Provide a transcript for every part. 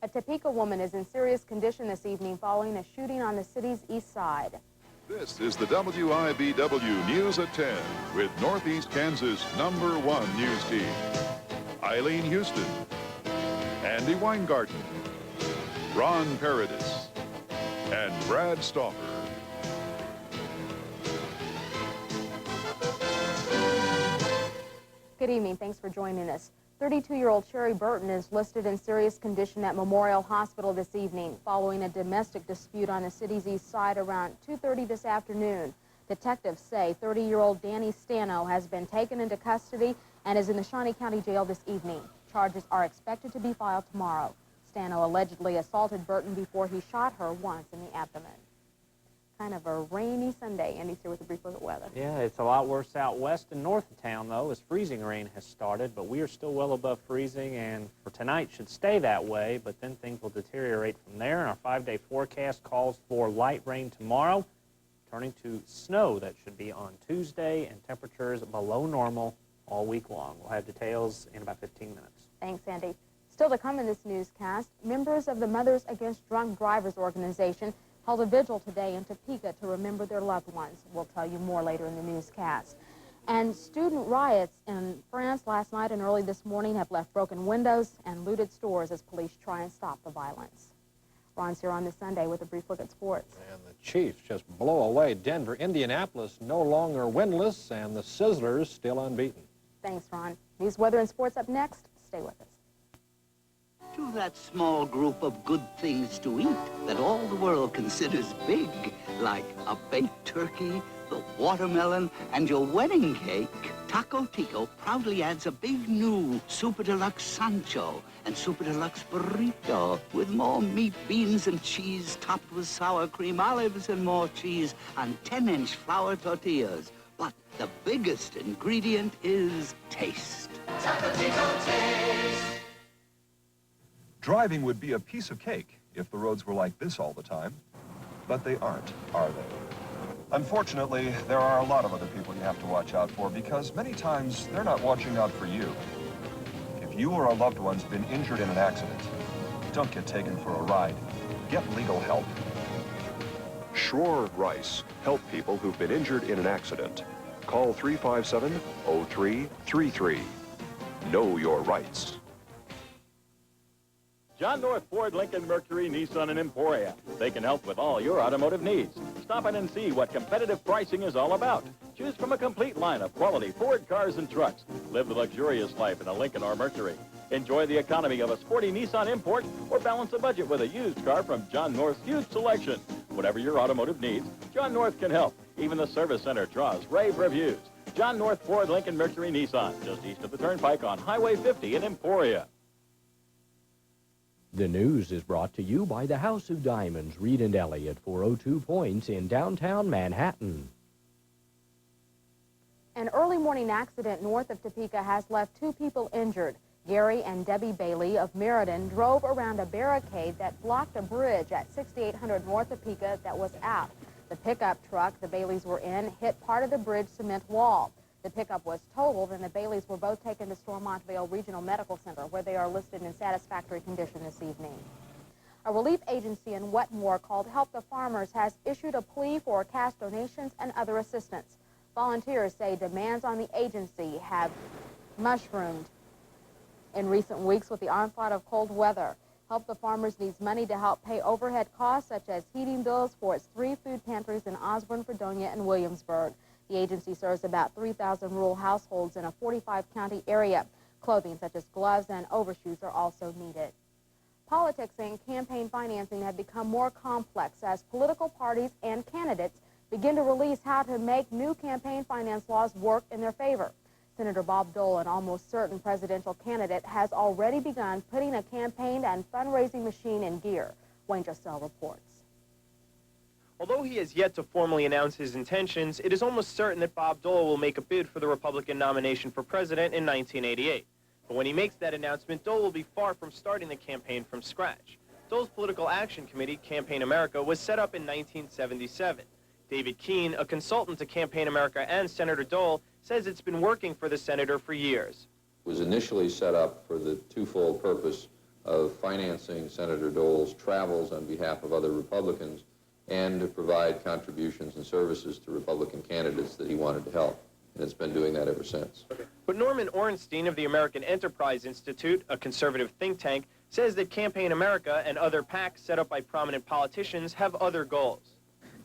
A Topeka woman is in serious condition this evening following a shooting on the city's east side. This is the WIBW News at 10 with Northeast Kansas #1 news team. Eileen Houston, Andy Weingarten, Ron Paradis, and Brad Stauffer. Good evening. Thanks for joining us. 32-year-old Sherry Burton is listed in serious condition at Memorial Hospital this evening following a domestic dispute on the city's east side around 2:30 this afternoon. Detectives say 30-year-old Danny Stano has been taken into custody and is in the Shawnee County Jail this evening. Charges are expected to be filed tomorrow. Stano allegedly assaulted Burton before he shot her once in the abdomen. Kind of a rainy Sunday. Andy's here with a brief look at weather. Yeah, it's a lot worse out west and north of town, though, as freezing rain has started, but we are still well above freezing, and for tonight should stay that way, but then things will deteriorate from there, and our 5-day forecast calls for light rain tomorrow, turning to snow that should be on Tuesday, and temperatures below normal all week long. We'll have details in about 15 minutes. Thanks, Andy. Still to come in this newscast, members of the Mothers Against Drunk Drivers organization held a vigil today in Topeka to remember their loved ones. We'll tell you more later in the newscast. And student riots in France last night and early this morning have left broken windows and looted stores as police try and stop the violence. Ron's here on this Sunday with a brief look at sports. And the Chiefs just blow away Denver. Indianapolis no longer winless, and the Sizzlers still unbeaten. Thanks, Ron. News, weather, and sports up next. Stay with us. To that small group of good things to eat that all the world considers big, like a baked turkey, the watermelon, and your wedding cake, Taco Tico proudly adds a big new Super Deluxe Sancho and Super Deluxe Burrito with more meat, beans, and cheese topped with sour cream, olives, and more cheese on 10-inch flour tortillas. But the biggest ingredient is taste. Taco Tico taste. Driving would be a piece of cake if the roads were like this all the time, but they aren't, are they? Unfortunately, there are a lot of other people you have to watch out for because many times they're not watching out for you. If you or a loved one's been injured in an accident, don't get taken for a ride. Get legal help. Schroer Rice, help people who've been injured in an accident. Call 357-0333. Know your rights. John North Ford, Lincoln, Mercury, Nissan, and Emporia. They can help with all your automotive needs. Stop in and see what competitive pricing is all about. Choose from a complete line of quality Ford cars and trucks. Live the luxurious life in a Lincoln or Mercury. Enjoy the economy of a sporty Nissan import or balance a budget with a used car from John North's huge selection. Whatever your automotive needs, John North can help. Even the service center draws rave reviews. John North Ford, Lincoln, Mercury, Nissan, just east of the Turnpike on Highway 50 in Emporia. The news is brought to you by the House of Diamonds, Reed & Elliott, 402 Points in downtown Manhattan. An early morning accident north of Topeka has left 2 people injured. Gary and Debbie Bailey of Meriden drove around a barricade that blocked a bridge at 6800 North Topeka that was out. The pickup truck the Baileys were in hit part of the bridge cement wall. The pickup was totaled, and the Baileys were both taken to Stormontville Regional Medical Center, where they are listed in satisfactory condition this evening. A relief agency in Wetmore called Help the Farmers has issued a plea for cash donations and other assistance. Volunteers say demands on the agency have mushroomed in recent weeks with the onslaught of cold weather. Help the Farmers needs money to help pay overhead costs such as heating bills for its 3 food pantries in Osborne, Fredonia, and Williamsburg. The agency serves about 3,000 rural households in a 45-county area. Clothing such as gloves and overshoes are also needed. Politics and campaign financing have become more complex as political parties and candidates begin to release how to make new campaign finance laws work in their favor. Senator Bob Dole, an almost certain presidential candidate, has already begun putting a campaign and fundraising machine in gear. Wayne Giselle reports. Although he has yet to formally announce his intentions, it is almost certain that Bob Dole will make a bid for the Republican nomination for president in 1988. But when he makes that announcement, Dole will be far from starting the campaign from scratch. Dole's political action committee, Campaign America, was set up in 1977. David Keene, a consultant to Campaign America and Senator Dole, says it's been working for the senator for years. It was initially set up for the twofold purpose of financing Senator Dole's travels on behalf of other Republicans and to provide contributions and services to Republican candidates that he wanted to help. And it's been doing that ever since. But Norman Ornstein of the American Enterprise Institute, a conservative think tank, says that Campaign America and other PACs set up by prominent politicians have other goals.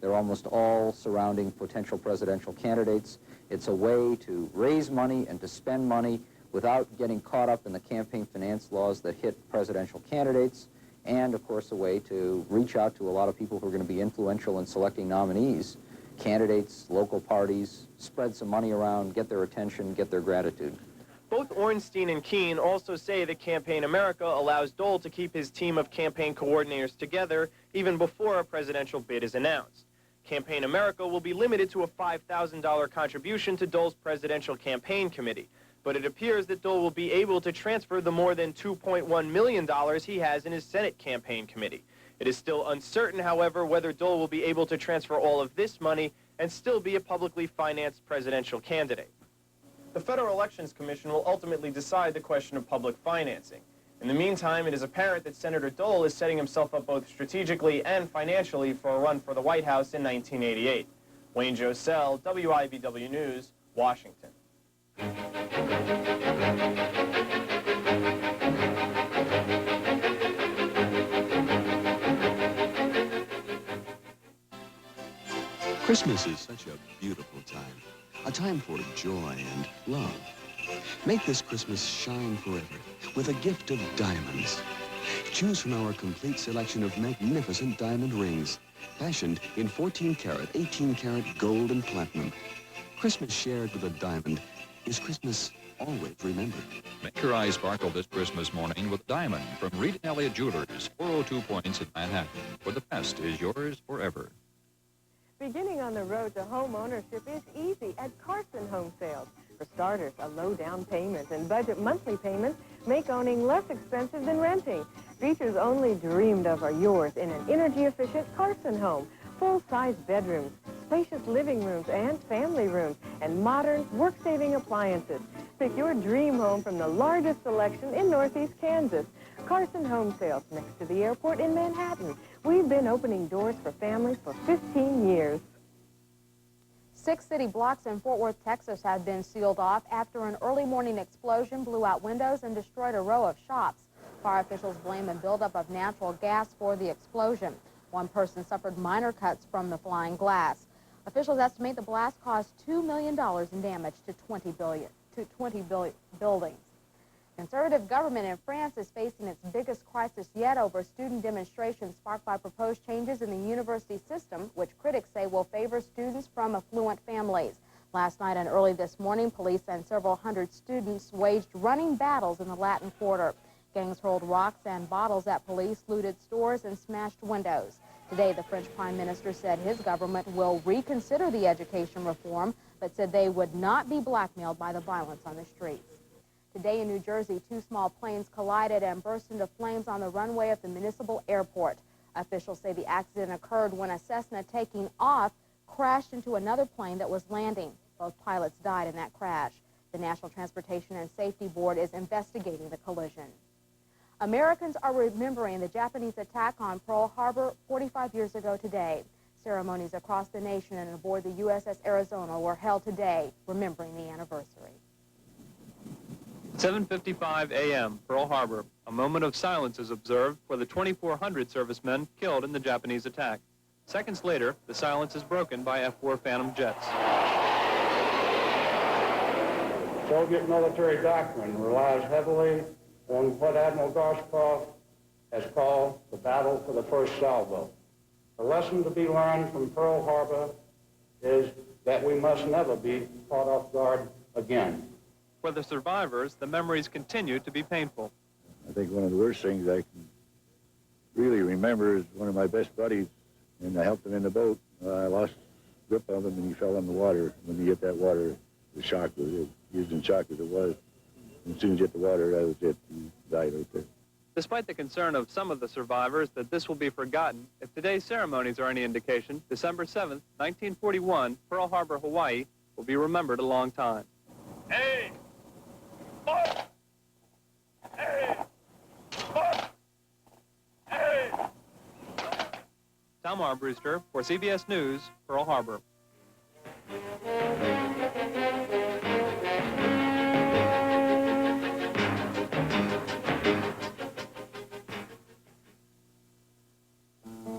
They're almost all surrounding potential presidential candidates. It's a way to raise money and to spend money without getting caught up in the campaign finance laws that hit presidential candidates, and, of course, a way to reach out to a lot of people who are going to be influential in selecting nominees, candidates, local parties, spread some money around, get their attention, get their gratitude. Both Ornstein and Keene also say that Campaign America allows Dole to keep his team of campaign coordinators together even before a presidential bid is announced. Campaign America will be limited to a $5,000 contribution to Dole's presidential campaign committee, but it appears that Dole will be able to transfer the more than $2.1 million he has in his Senate campaign committee. It is still uncertain, however, whether Dole will be able to transfer all of this money and still be a publicly financed presidential candidate. The Federal Elections Commission will ultimately decide the question of public financing. In the meantime, it is apparent that Senator Dole is setting himself up both strategically and financially for a run for the White House in 1988. Wayne Josell, WIBW News, Washington. Christmas is such a beautiful time, a time for joy and love. Make this Christmas shine forever with a gift of diamonds. Choose from our complete selection of magnificent diamond rings, fashioned in 14-karat, 18-karat gold and platinum. Christmas shared with a diamond is Christmas always remembered. Make your eyes sparkle this Christmas morning with diamond from Reed & Elliott Jewelers, 402 Points in Manhattan, where the best is yours forever. Beginning on the road to home ownership is easy at Carson Home Sales. For starters, a low down payment and budget monthly payments make owning less expensive than renting. Features only dreamed of are yours in an energy-efficient Carson home. Full-size bedrooms, spacious living rooms and family rooms, and modern, work-saving appliances. Pick your dream home from the largest selection in Northeast Kansas. Carson Home Sales, next to the airport in Manhattan. We've been opening doors for families for 15 years. 6 city blocks in Fort Worth, Texas have been sealed off after an early morning explosion blew out windows and destroyed a row of shops. Fire officials blame a buildup of natural gas for the explosion. One person suffered minor cuts from the flying glass. Officials estimate the blast caused $2 million in damage to 20 buildings. Conservative government in France is facing its biggest crisis yet over student demonstrations sparked by proposed changes in the university system, which critics say will favor students from affluent families. Last night and early this morning, police and several hundred students waged running battles in the Latin Quarter. Gangs hurled rocks and bottles at police, looted stores, and smashed windows. Today, the French Prime Minister said his government will reconsider the education reform, but said they would not be blackmailed by the violence on the streets. Today in New Jersey, 2 small planes collided and burst into flames on the runway of the municipal airport. Officials say the accident occurred when a Cessna taking off crashed into another plane that was landing. Both pilots died in that crash. The National Transportation and Safety Board is investigating the collision. Americans are remembering the Japanese attack on Pearl Harbor 45 years ago today. Ceremonies across the nation and aboard the USS Arizona were held today, remembering the anniversary. 7:55 a.m., Pearl Harbor. A moment of silence is observed for the 2,400 servicemen killed in the Japanese attack. Seconds later, the silence is broken by F-4 Phantom jets. Soviet military doctrine relies heavily on what Admiral Gorshkov has called the battle for the first salvo. The lesson to be learned from Pearl Harbor is that we must never be caught off guard again. For the survivors, the memories continue to be painful. I think one of the worst things I can really remember is one of my best buddies, and I helped him in the boat. I lost grip of him, and he fell in the water. When he hit that water, the shock was it. He was in shock as it was. And as soon as he hit the water, that was it. He died right there. Despite the concern of some of the survivors that this will be forgotten, if today's ceremonies are any indication, December 7th, 1941, Pearl Harbor, Hawaii, will be remembered a long time. Hey! Up! Hey! Up! Tom Armbruster for CBS News, Pearl Harbor.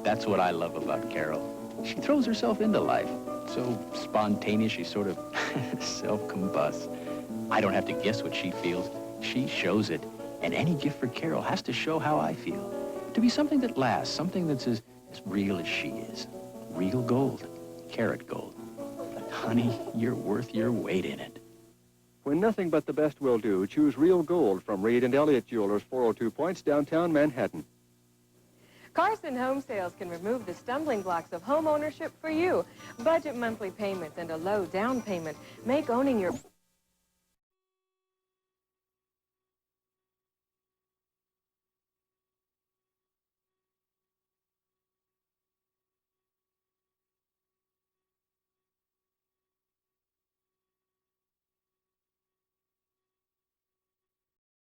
That's what I love about Carol. She throws herself into life. So spontaneous, she sort of self-combusts. I don't have to guess what she feels. She shows it. And any gift for Carol has to show how I feel. To be something that lasts, something that's as real as she is. Real gold, carat gold. But honey, you're worth your weight in it. When nothing but the best will do, choose real gold from Reed and Elliott Jewelers, 402 Points, downtown Manhattan. Carson Home Sales can remove the stumbling blocks of home ownership for you. Budget monthly payments and a low down payment make owning your